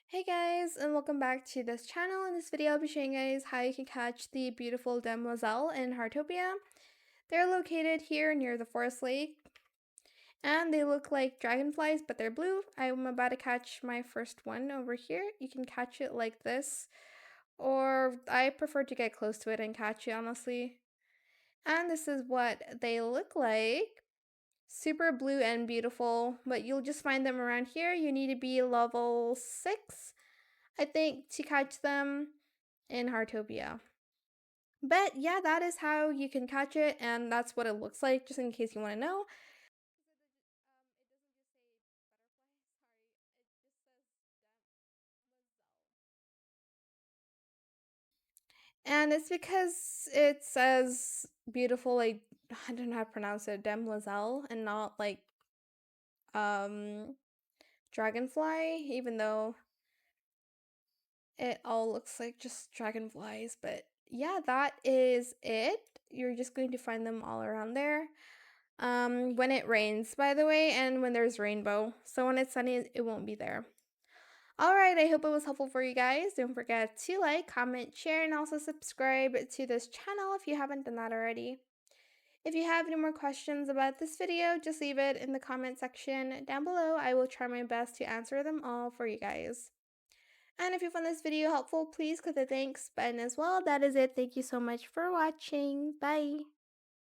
Hey guys, and welcome back to this channel. In this video, I'll be showing you guys how you can catch the Beautiful Demoiselle in Heartopia. They're located here near the forest lake, and they look like dragonflies, but they're blue. I'm about to catch my first one over here. You can catch it like this, or I prefer to get close to it and catch it, honestly. And this is what they look like. Super blue and beautiful, but you'll just find them around here. You need to be level 6, I think, to catch them in Heartopia. But yeah, that is how you can catch it, and that's what it looks like, just in case you want to know. And it's because it says beautiful, like, I don't know how to pronounce it, demoiselle, and not like um dragonfly, even though it all looks like just dragonflies. But yeah, that is it. You're just going to find them all around there. When it rains, by the way, and when there's rainbow. So when it's sunny, it won't be there. Alright, I hope it was helpful for you guys. Don't forget to like, comment, share, and also subscribe to this channel if you haven't done that already. If you have any more questions about this video, just leave it in the comment section down below. I will try my best to answer them all for you guys. And if you found this video helpful, please click the thanks button as well. That is it. Thank you so much for watching. Bye!